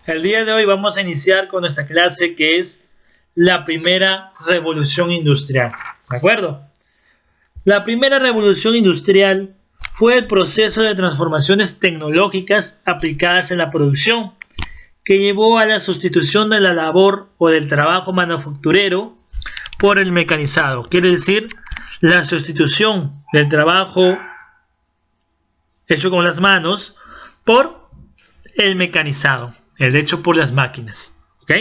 El día de hoy vamos a iniciar con nuestra clase que es la primera revolución industrial. ¿De acuerdo? La primera revolución industrial fue el proceso de transformaciones tecnológicas aplicadas en la producción que llevó a la sustitución de la labor o del trabajo manufacturero por el mecanizado. Quiere decir, la sustitución del trabajo hecho con las manos por el mecanizado, el hecho por las máquinas. ¿Ok?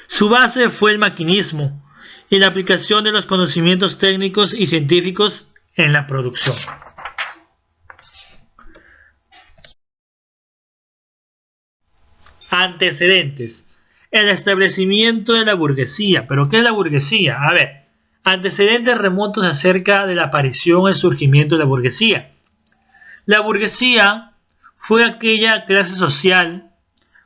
Su base fue el maquinismo y la aplicación de los conocimientos técnicos y científicos en la producción. Antecedentes. El establecimiento de la burguesía. ¿Pero qué es la burguesía? A ver, antecedentes remotos acerca de la aparición y surgimiento de la burguesía. La burguesía fue aquella clase social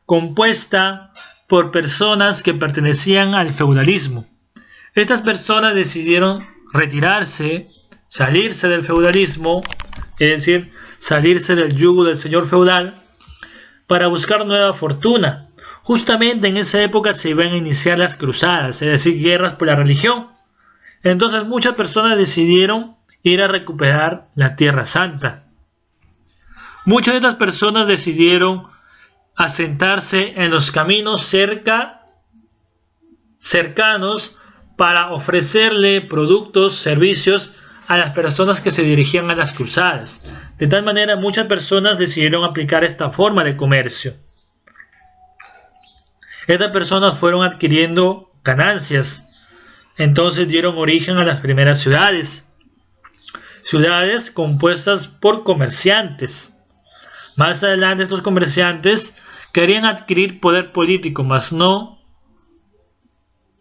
compuesta por personas que pertenecían al feudalismo. Estas personas decidieron retirarse, salirse del feudalismo, es decir, salirse del yugo del señor feudal, para buscar nueva fortuna. Justamente en esa época se iban a iniciar las cruzadas, es decir, guerras por la religión. Entonces muchas personas decidieron ir a recuperar la Tierra Santa. Muchas de estas personas decidieron asentarse en los caminos cercanos para ofrecerle productos, servicios a las personas que se dirigían a las cruzadas. De tal manera, muchas personas decidieron aplicar esta forma de comercio. Estas personas fueron adquiriendo ganancias. Entonces dieron origen a las primeras ciudades. Ciudades compuestas por comerciantes. Más adelante estos comerciantes querían adquirir poder político, mas no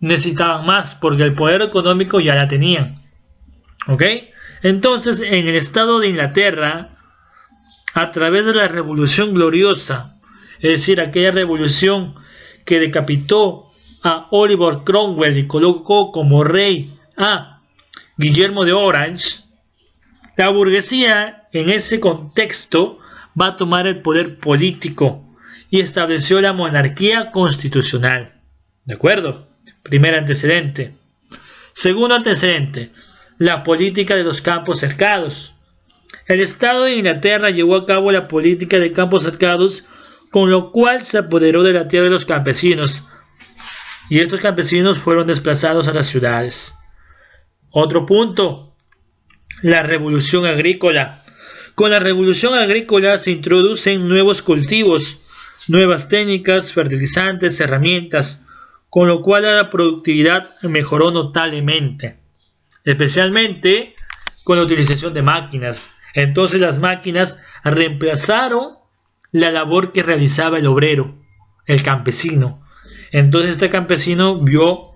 necesitaban más porque el poder económico ya la tenían. ¿Ok? Entonces, en el estado de Inglaterra, a través de la Revolución Gloriosa, es decir, aquella revolución que decapitó a Oliver Cromwell y colocó como rey a Guillermo de Orange, la burguesía en ese contexto va a tomar el poder político y estableció la monarquía constitucional. ¿De acuerdo? Primer antecedente. Segundo antecedente, la política de los campos cercados. El Estado de Inglaterra llevó a cabo la política de campos cercados, con lo cual se apoderó de la tierra de los campesinos, y estos campesinos fueron desplazados a las ciudades. Otro punto, la revolución agrícola. Con la revolución agrícola se introducen nuevos cultivos, nuevas técnicas, fertilizantes, herramientas, con lo cual la productividad mejoró notablemente, especialmente con la utilización de máquinas. Entonces las máquinas reemplazaron la labor que realizaba el obrero, el campesino. Entonces este campesino vio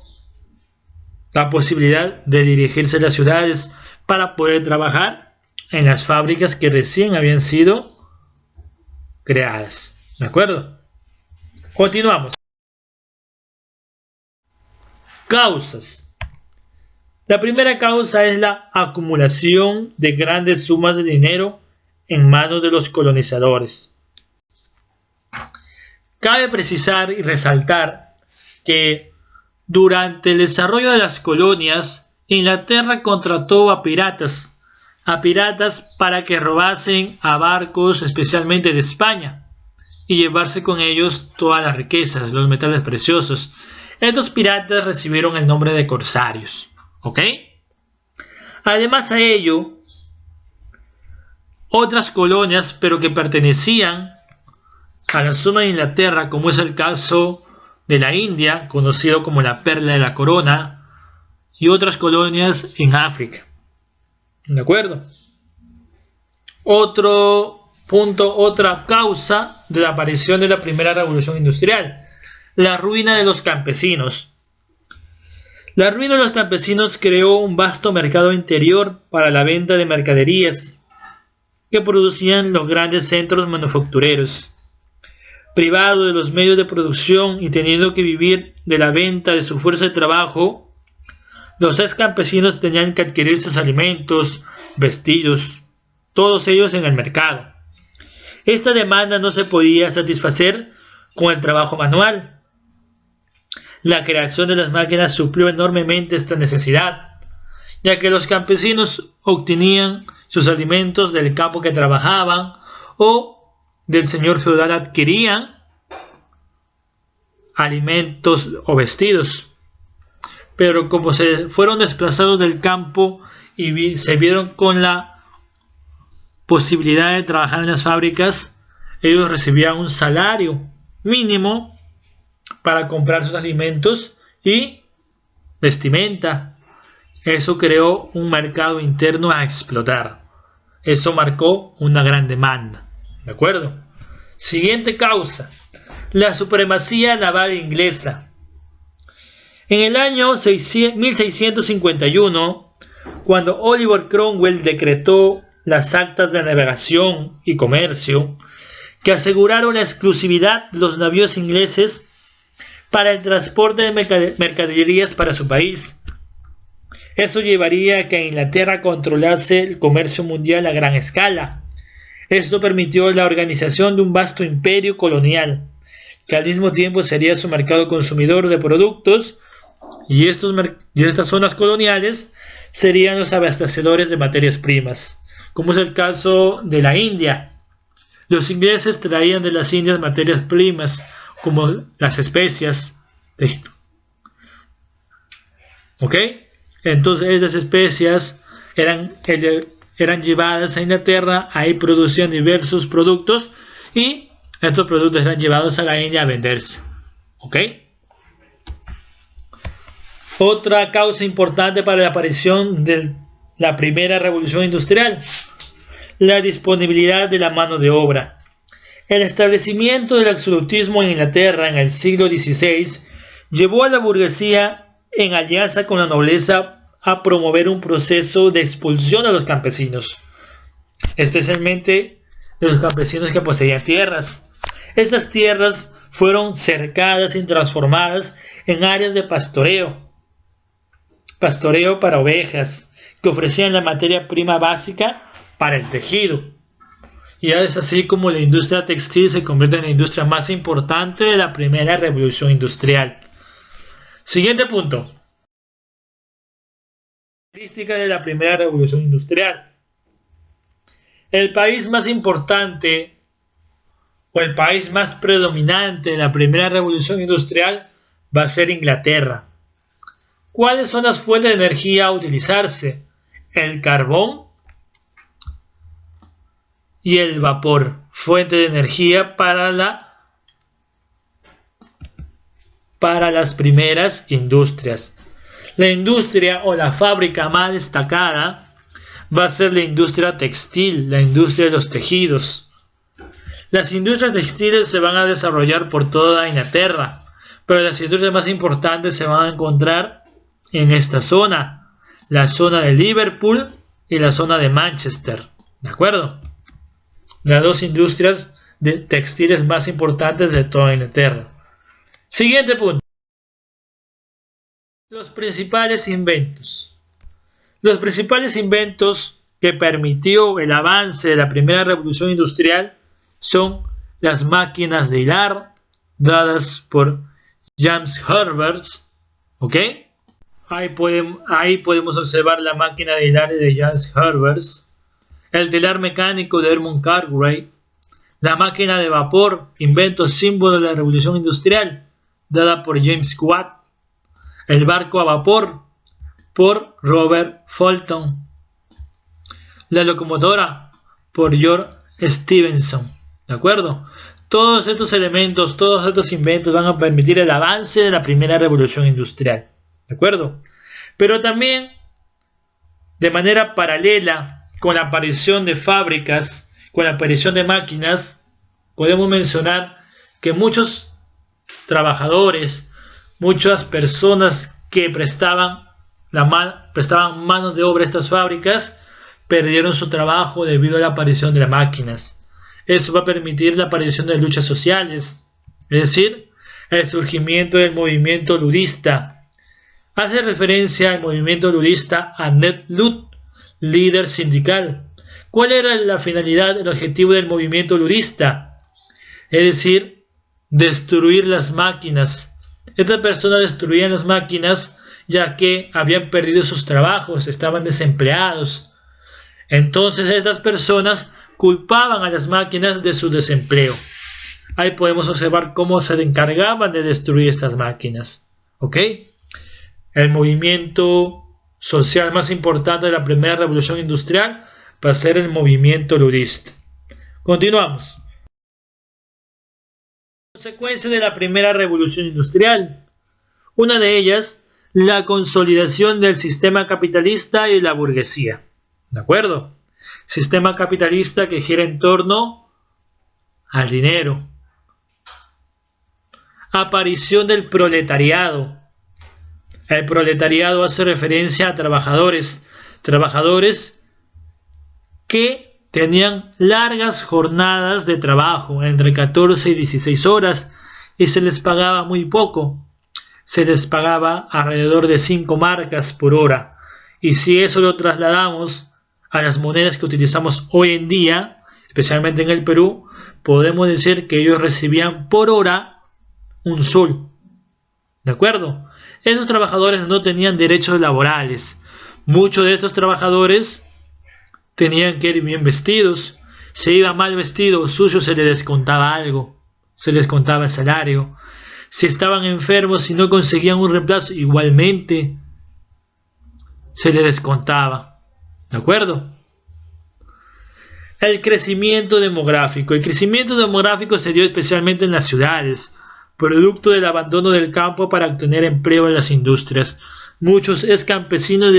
la posibilidad de dirigirse a las ciudades para poder trabajar en las fábricas que recién habían sido creadas. ¿De acuerdo? Continuamos. Causas. La primera causa es la acumulación de grandes sumas de dinero en manos de los colonizadores. Cabe precisar y resaltar que durante el desarrollo de las colonias, Inglaterra contrató a piratas para que robasen a barcos, especialmente de España, y llevarse con ellos todas las riquezas, los metales preciosos. Estos piratas recibieron el nombre de corsarios. ¿Ok? Además a ello, otras colonias, pero que pertenecían a la zona de Inglaterra, como es el caso de la India, conocido como la Perla de la Corona, y otras colonias en África. ¿De acuerdo? Otro punto, otra causa de la aparición de la primera revolución industrial, la ruina de los campesinos. La ruina de los campesinos creó un vasto mercado interior para la venta de mercaderías que producían los grandes centros manufactureros. Privado de los medios de producción y teniendo que vivir de la venta de su fuerza de trabajo, los ex campesinos tenían que adquirir sus alimentos, vestidos, todos ellos en el mercado. Esta demanda no se podía satisfacer con el trabajo manual. La creación de las máquinas suplió enormemente esta necesidad, ya que los campesinos obtenían sus alimentos del campo que trabajaban o del señor feudal adquirían alimentos o vestidos. Pero como se fueron desplazados del campo y se vieron con la posibilidad de trabajar en las fábricas, ellos recibían un salario mínimo para comprar sus alimentos y vestimenta. Eso creó un mercado interno a explotar. Eso marcó una gran demanda. ¿De acuerdo? Siguiente causa: la supremacía naval inglesa. En el año 1651, cuando Oliver Cromwell decretó las actas de navegación y comercio que aseguraron la exclusividad de los navíos ingleses para el transporte de mercaderías para su país, eso llevaría a que Inglaterra controlase el comercio mundial a gran escala. Esto permitió la organización de un vasto imperio colonial, que al mismo tiempo sería su mercado consumidor de productos, y estas zonas coloniales serían los abastecedores de materias primas, como es el caso de la India. Los ingleses traían de las Indias materias primas, como las especias. ¿Ok? Entonces esas especias eran llevadas a Inglaterra, ahí producían diversos productos y estos productos eran llevados a la India a venderse. ¿Ok? Otra causa importante para la aparición de la primera revolución industrial: la disponibilidad de la mano de obra. El establecimiento del absolutismo en Inglaterra en el siglo XVI llevó a la burguesía, en alianza con la nobleza, a promover un proceso de expulsión a los campesinos, especialmente de los campesinos que poseían tierras. Estas tierras fueron cercadas y transformadas en áreas de pastoreo para ovejas, que ofrecían la materia prima básica para el tejido. Y es así como la industria textil se convierte en la industria más importante de la primera revolución industrial. Siguiente punto: características de la primera revolución industrial. El país más importante o el país más predominante de la primera revolución industrial va a ser Inglaterra. ¿Cuáles son las fuentes de energía a utilizarse? El carbón y el vapor, fuente de energía para las primeras industrias. La industria o la fábrica más destacada va a ser la industria textil, la industria de los tejidos. Las industrias textiles se van a desarrollar por toda Inglaterra, pero las industrias más importantes se van a encontrar en esta zona, la zona de Liverpool y la zona de Manchester. ¿De acuerdo? Las dos industrias de textiles más importantes de toda Inglaterra. Siguiente punto: los principales inventos. Los principales inventos que permitió el avance de la primera revolución industrial son las máquinas de hilar, dadas por James Herbert. ¿Ok? Ahí podemos observar la máquina de hilar de James Herbert, el telar mecánico de Edmund Cartwright, la máquina de vapor, invento símbolo de la revolución industrial, dada por James Watt, el barco a vapor, por Robert Fulton, la locomotora, por George Stephenson. ¿De acuerdo? Todos estos elementos, todos estos inventos van a permitir el avance de la primera revolución industrial. ¿De acuerdo? Pero también, de manera paralela, con la aparición de fábricas, con la aparición de máquinas, podemos mencionar que muchos trabajadores, muchas personas que prestaban manos de obra a estas fábricas, perdieron su trabajo debido a la aparición de las máquinas. Eso va a permitir la aparición de luchas sociales, es decir, el surgimiento del movimiento ludista. Hace referencia al movimiento ludista a Ned Ludd, líder sindical, ¿Cuál era la finalidad, el objetivo del movimiento lurista? Es decir, destruir las máquinas. Estas personas destruían las máquinas ya que habían perdido sus trabajos, estaban desempleados. Entonces estas personas culpaban a las máquinas de su desempleo. Ahí podemos observar cómo se encargaban de destruir estas máquinas. ¿Ok? El movimiento social más importante de la primera revolución industrial va a ser el movimiento lurista. Continuamos. Consecuencias de la primera revolución industrial. Una de ellas, la consolidación del sistema capitalista y la burguesía. ¿De acuerdo? Sistema capitalista que gira en torno al dinero. Aparición del proletariado. El proletariado hace referencia a trabajadores que tenían largas jornadas de trabajo, entre 14 y 16 horas, y se les pagaba muy poco. Se les pagaba alrededor de 5 marcas por hora. Y si eso lo trasladamos a las monedas que utilizamos hoy en día, especialmente en el Perú, podemos decir que ellos recibían por hora un sol. ¿De acuerdo? Esos trabajadores no tenían derechos laborales. Muchos de estos trabajadores tenían que ir bien vestidos. Si iba mal vestido o sucio, se les descontaba algo. Se les contaba el salario. Si estaban enfermos y no conseguían un reemplazo, igualmente se les descontaba. ¿De acuerdo? El crecimiento demográfico. El crecimiento demográfico se dio especialmente en las ciudades, producto del abandono del campo para obtener empleo en las industrias. Muchos campesinos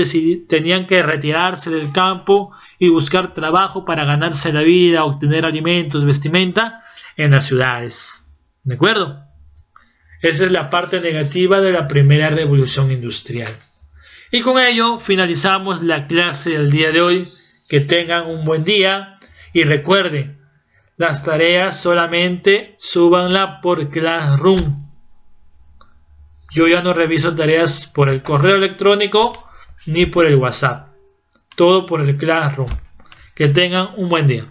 tenían que retirarse del campo y buscar trabajo para ganarse la vida, obtener alimentos, vestimenta en las ciudades. ¿De acuerdo? Esa es la parte negativa de la primera revolución industrial. Y con ello finalizamos la clase del día de hoy. Que tengan un buen día y recuerden, las tareas solamente súbanla por Classroom. Yo ya no reviso tareas por el correo electrónico ni por el WhatsApp. Todo por el Classroom. Que tengan un buen día.